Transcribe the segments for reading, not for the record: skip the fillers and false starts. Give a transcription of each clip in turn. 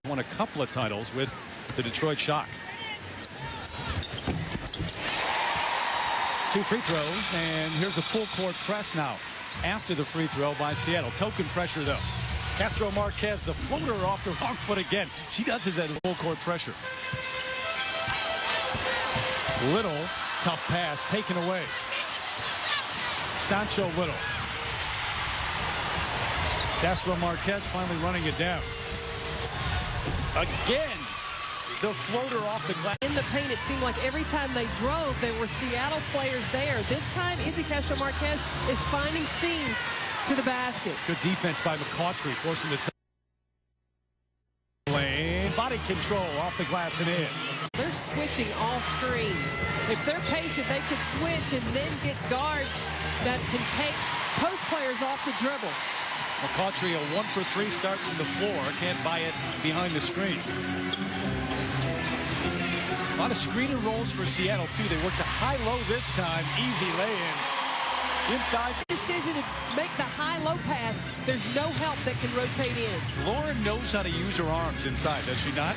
Won a couple of titles with the Detroit Shock. 2 free throws, and here's a full court press now after the free throw by Seattle. Token pressure, though. Castro Marquez, the floater off the wrong foot again. She does his at full court pressure. Little, tough pass, taken away. Sancho Little. Castro Marquez finally running it down. Again, the floater off the glass. In the paint, it seemed like every time they drove, there were Seattle players there. This time, Izzy Castro Marquez is finding seams to the basket. Good defense by McCautry, forcing the lane. Body control off the glass and in. They're switching all screens. If they're patient, they could switch and then get guards that can take post players off the dribble. McCautry, a 1 for 3 start from the floor. Can't buy it behind the screen. A lot of screen and rolls for Seattle, too. They worked a high-low this time. Easy lay-in. Inside. Decision to make the high-low pass. There's no help that can rotate in. Lauren knows how to use her arms inside, does she not?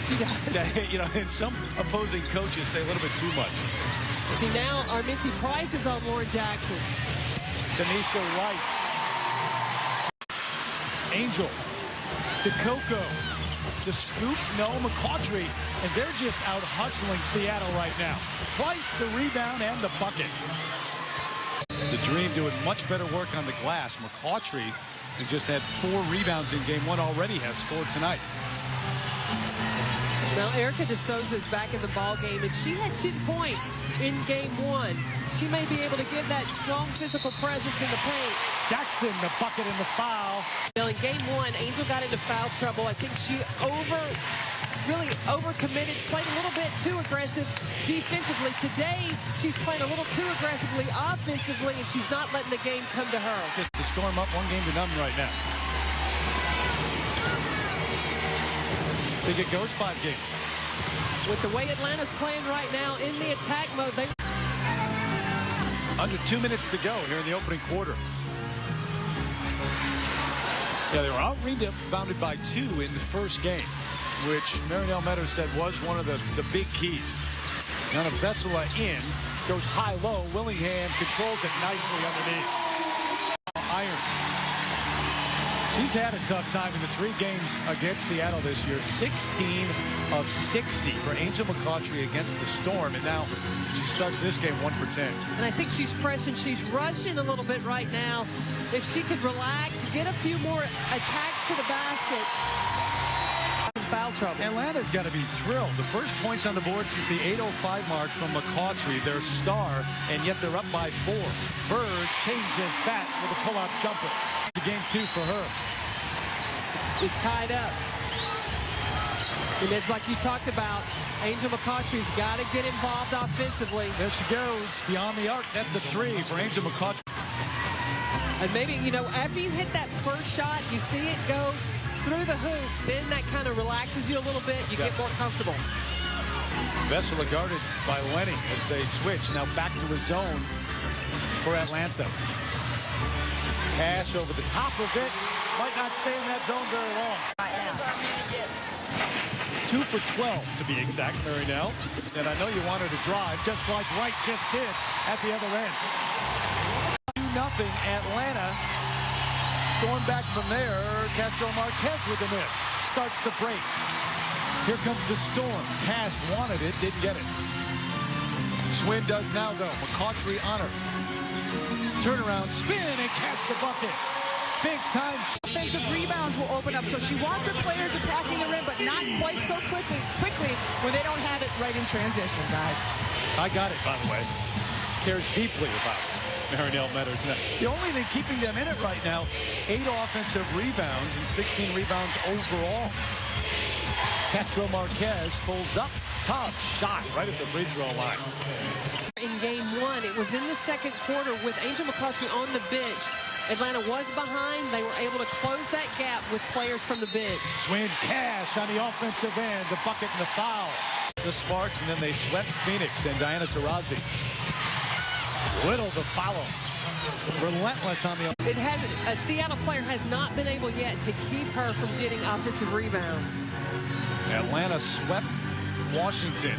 She does. You know, and some opposing coaches say a little bit too much. See, now Arminty Price is on Lauren Jackson. Tanisha Wright. Angel to Coco. The scoop, no, McCautry. And they're just out hustling Seattle right now. Price, the rebound, and the bucket. The Dream doing much better work on the glass. McCautry, who just had 4 rebounds in game 1, already has 4 tonight. Now, Erica DeSouza is back in the ball game, and she had 2 points in game 1. She may be able to give that strong physical presence in the paint. Jackson, the bucket and the foul. Now, in game 1, Angel got into foul trouble. I think she really overcommitted, played a little bit too aggressive defensively. Today, she's playing a little too aggressively offensively, and she's not letting the game come to her. The Storm up 1 game to none right now. I think it goes 5 games. With the way Atlanta's playing right now in the attack mode, they... Under 2 minutes to go here in the opening quarter. Yeah, they were out-rebounded by 2 in the first game, which Marinelle Meadows said was one of the big keys. Now the Vesela in, goes high-low. Willingham controls it nicely underneath. Iron. She's had a tough time in the 3 games against Seattle this year. 16 of 60 for Angel McCautry against the Storm. And now she starts this game 1 for 10. And I think she's pressing. She's rushing a little bit right now. If she could relax, get a few more attacks to the basket. Foul trouble. Atlanta's got to be thrilled. The first points on the board since the 8:05 mark from McCautry, their star, and yet they're up by 4. Bird changes that with a pull-out jumper. Game 2 for her. It's tied up. And it's like you talked about, Angel McCautry's got to get involved offensively. There she goes, beyond the arc. That's a 3 for Angel McCautry. And maybe, you know, after you hit that first shot, you see it go through the hoop, then that kind of relaxes you a little bit. You get more comfortable. Vesela guarded by Lenny as they switch. Now back to the zone for Atlanta. Cash over the top of it. Might not stay in that zone very long. 2 for 12 to be exact, Marinelle. And I know you want her to drive, just like Wright just did at the other end. 2-0 Atlanta. Storm back from there. Castro Marquez with the miss. Starts the break. Here comes the Storm. Cash wanted it, didn't get it. Swin does now, though. McCautry on her. Turnaround, spin, and catch the bucket. Big time. Offensive rebounds will open up, so she wants her players attacking the rim, but not quite so quickly when they don't have it right in transition, guys. I got it, by the way. Cares deeply about it. Marinelle Meadows. The only thing keeping them in it right now, 8 offensive rebounds and 16 rebounds overall. Castro Marquez pulls up. Tough shot right at the free throw line. In game 1, it was in the second quarter with Angel McCautry on the bench. Atlanta was behind. They were able to close that gap with players from the bench. Swin Cash on the offensive end. The bucket and the foul. The Sparks, and then they swept Phoenix and Diana Taurasi. Little the follow. relentless on the. It hasn't. A Seattle player has not been able yet to keep her from getting offensive rebounds. Atlanta swept Washington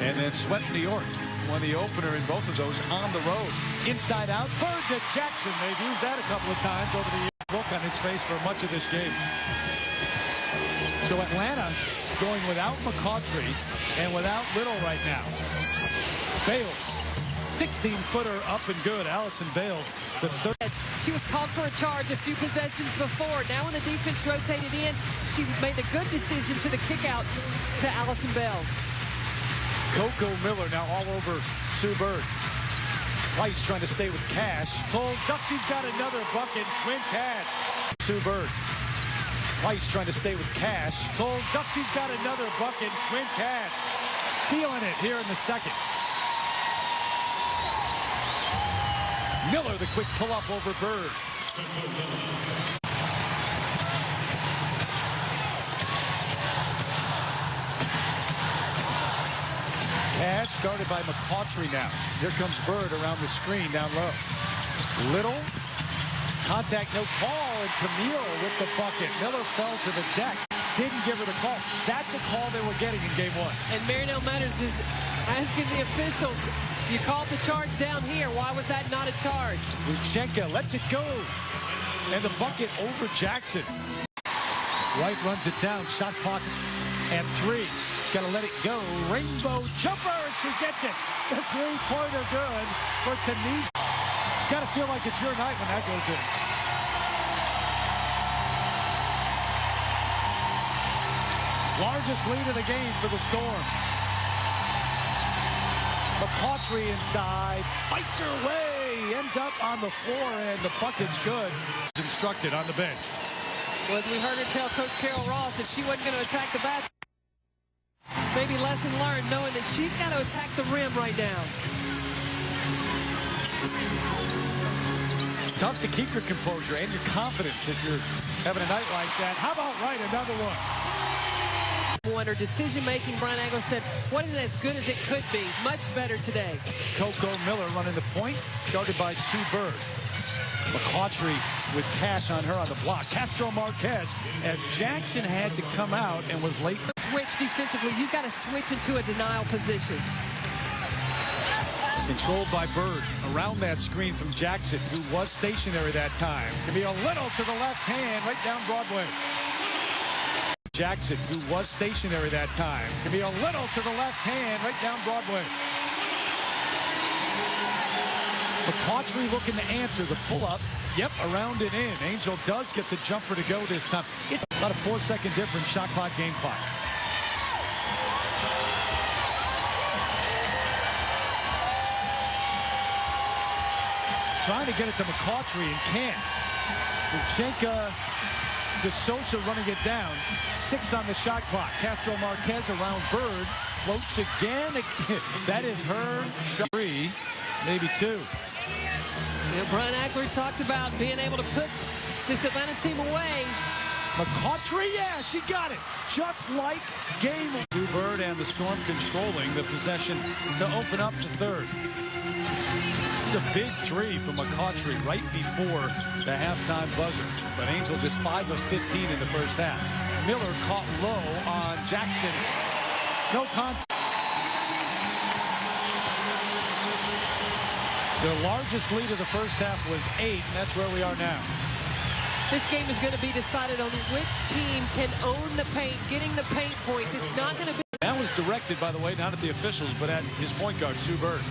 and then swept New York. Won the opener in both of those on the road. Inside out, Bird to Jackson. They've used that a couple of times over the year. Look on his face for much of this game. So Atlanta going without McCautry and without Little right now. Bales, 16-footer up and good. Allison Bales, the third. She was called for a charge a few possessions before. Now when the defense rotated in, she made the good decision to the kick out to Allison Bales. Coco Miller now all over Sue Bird. Price trying to stay with Cash. Pulls up. She's got another bucket. Swin Cash. Sue Bird. Price trying to stay with Cash. Pulls up. She's got another bucket. Swin Cash. Feeling it here in the second. Miller, the quick pull-up over Bird. Cash started by McCautry now. Here comes Bird around the screen down low. Little. Contact, no call, and Camille with the bucket. Miller fell to the deck. Didn't give her the call. That's a call they were getting in game one. And Marinelle Matters is asking the officials, you called the charge down here. Why was that not a charge? Luchenka lets it go. And the bucket over Jackson. White runs it down. Shot clock at 3. Got to let it go. Rainbow jumper. She gets it. The three-pointer good for Tanisha. Got to feel like it's your night when that goes in. Largest lead of the game for the Storm. McCautry inside. Fights her way. Ends up on the floor, and the bucket's good. Instructed on the bench. Well, as we heard her tell Coach Carol Ross, if she wasn't going to attack the basket, maybe lesson learned, knowing that she's got to attack the rim right now. Tough to keep your composure and your confidence if you're having a night like that. How about right, another one? Her decision-making, Brian Agler said, wasn't as good as it could be. Much better today. Coco Miller running the point, started by Sue Bird. McCautry with Cash on her on the block. Castro Marquez, as Jackson had to come out and was late. Switch defensively. You've got to switch into a denial position. Controlled by Bird. Around that screen from Jackson, who was stationary that time. Can be a little to the left hand, right down Broadway. Jackson, who was stationary that time. Can be a little to the left hand, right down Broadway. McCautry looking to answer the pull-up. Yep, around and in. Angel does get the jumper to go this time. It's about a 4-second difference. Shot clock, game 5. Trying to get it to McCautry and can't. Luchenka, DeSosa running it down. 6 on the shot clock. Castro Marquez around Bird. Floats again. That is her shot. 3, maybe 2. You know, Brian Agler talked about being able to put this Atlanta team away. McCautry, yeah, she got it. Just like game. Sue Bird and the Storm controlling the possession to open up the third. It's a big 3 from McCautry right before the halftime buzzer. But Angel just 5 of 15 in the first half. Miller caught low on Jackson. No contact. Their largest lead of the first half was 8, and that's where we are now. This game is going to be decided on which team can own the paint, getting the paint points. It's not going to be... That was directed, by the way, not at the officials, but at his point guard, Sue Bird.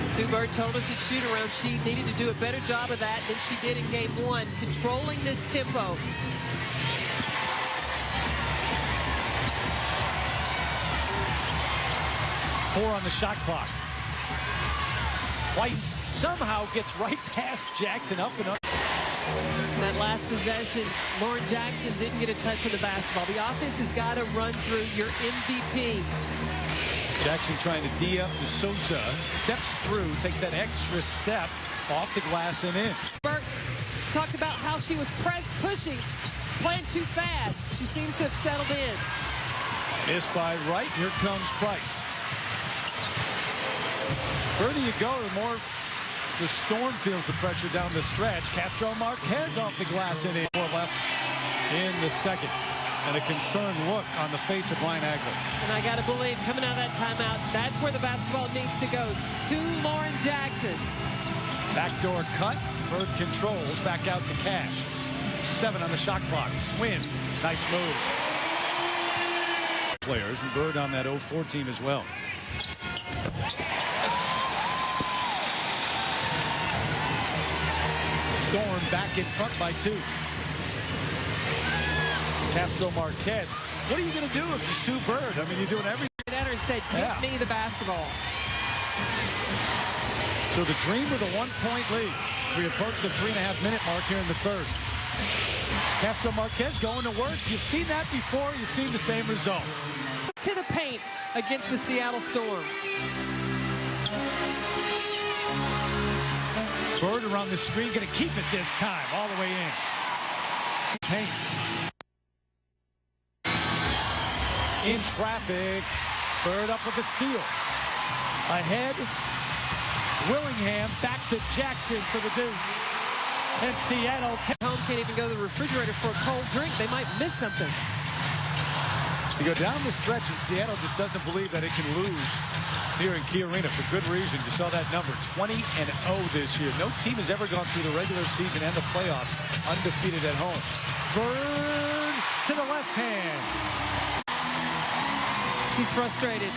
Sue Bird told us at shoot-around she needed to do a better job of that than she did in game 1, controlling this tempo. Four on the shot clock. Twice somehow gets right past Jackson, up and up. That last possession, Lauren Jackson didn't get a touch on the basketball. The offense has got to run through your MVP. Jackson trying to D up to Sosa. Steps through, takes that extra step off the glass and in. Burke talked about how she was pushing, playing too fast. She seems to have settled in. Missed by Wright. Here comes Price. Further you go, the more The Storm feels the pressure down the stretch. Castro Marquez off the glass in 4 left in the second. And a concerned look on the face of Brian Agler. And I got to believe, coming out of that timeout, that's where the basketball needs to go. To Lauren Jackson. Backdoor cut. Bird controls. Back out to Cash. 7 on the shot clock. Swin. Nice move. Players. And Bird on that 0-4 team as well. Storm back in front by 2. Castro Marquez. What are you going to do if you sue Bird? I mean, you're doing everything. At her and said, "Get me the basketball." So the Dream with a 1-point lead. We approach the 3.5-minute mark here in the third. Castro Marquez going to work. You've seen that before. You've seen the same result. To the paint against the Seattle Storm. Bird around the screen, going to keep it this time, all the way in. Paint. In traffic. Bird up with the steal. Ahead. Willingham back to Jackson for the deuce. And Seattle can't even go to the refrigerator for a cold drink. They might miss something. You go down the stretch, and Seattle just doesn't believe that it can lose here in Key Arena for good reason. You saw that number, 20-0 this year. No team has ever gone through the regular season and the playoffs undefeated at home. Bird to the left hand. She's frustrated.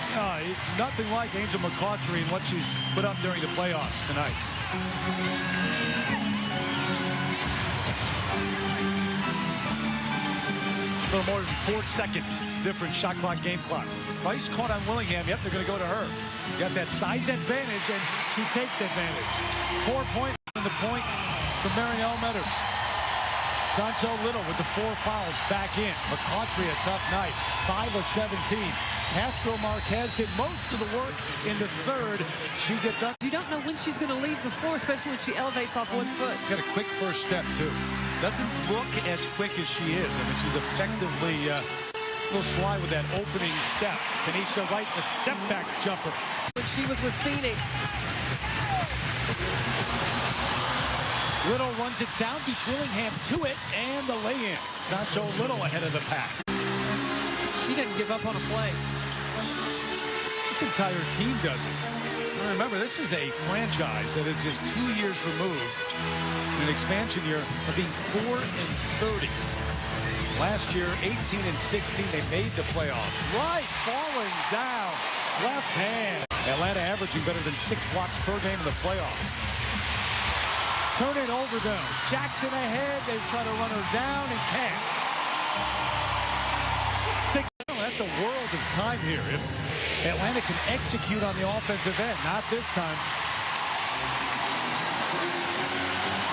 Nothing like Angel McCautry and what she's put up during the playoffs tonight. A little more than 4 seconds different shot clock, game clock. Price caught on Willingham. Yep, they're going to go to her. Got that size advantage, and she takes advantage. 4 points in the point for Marianne Metters. Sancho Little with the 4 fouls back in. McCautry a tough night. 5 of 17. Castro Marquez did most of the work in the third. She gets up. You don't know when she's going to leave the floor, especially when she elevates off 1 foot. Got a quick first step, too. Doesn't look as quick as she is. I mean, she's effectively a little sly with that opening step. Tanisha Wright, the step back jumper. When she was with Phoenix. Little runs it down, beats Willingham to it, and the lay-in. Sancho Little ahead of the pack. She didn't give up on a play. This entire team doesn't. Remember, this is a franchise that is just 2 years removed in an expansion year of being 4-30. Last year, 18-16, they made the playoffs. Right, falling down, left hand. Atlanta averaging better than 6 blocks per game in the playoffs. Turn it over, though. Jackson ahead. They try to run her down and can't. That's a world of time here. If Atlanta can execute on the offensive end, not this time.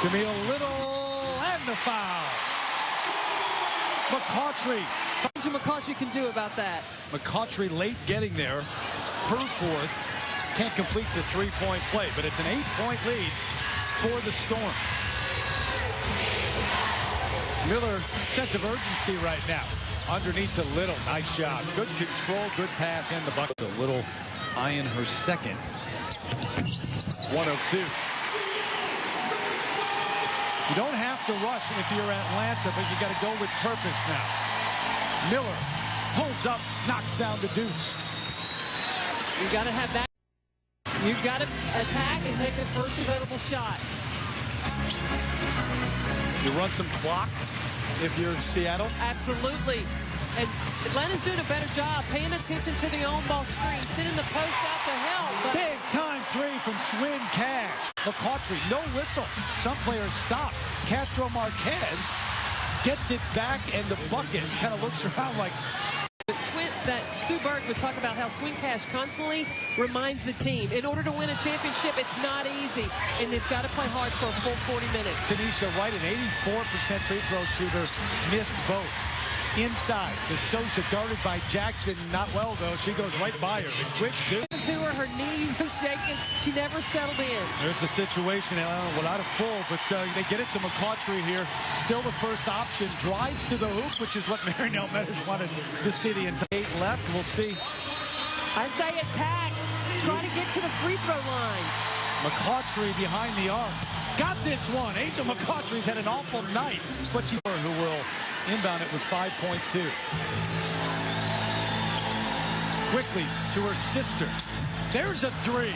Camille Little and the foul. McCautry. What McCautry can do about that? McCautry late getting there. Her 4th. Can't complete the 3-point play, but it's an 8-point lead for the Storm. Miller, sense of urgency right now. Underneath to Little. Nice job. Good control, good pass, and the bucket. A Little eyeing her second. 102. You don't have to rush if you're Atlanta, but you got to go with purpose now. Miller pulls up, knocks down the deuce. You got to have that. You've got to attack and take the first available shot. You run some clock if you're Seattle? Absolutely. And Atlanta's doing a better job paying attention to the on-ball screen, sending the post out to help. But big-time 3 from Swin Cash. McCautry, no whistle. Some players stop. Castro Marquez gets it back, and the bucket kind of looks around like... that Sue Bird would talk about how Swin Cash constantly reminds the team, in order to win a championship, it's not easy, and they've got to play hard for a full 40 minutes. Tanisha Wright, an 84% free throw shooter, missed both. Inside, De Sousa guarded by Jackson. Not well, though. She goes right by her. The quick do. To her knee was shaking. She never settled in. There's the situation. Without a full, but they get it to McCautry here. Still the first option. Drives to the hoop, which is what Marianne Metters wanted to see the entire 8 left. We'll see. I say attack. Try to get to the free throw line. McCautry behind the arc. Got this one. Angel McCautry's had an awful night, but she who will inbound it with 5.2. Quickly to her sister. There's a three.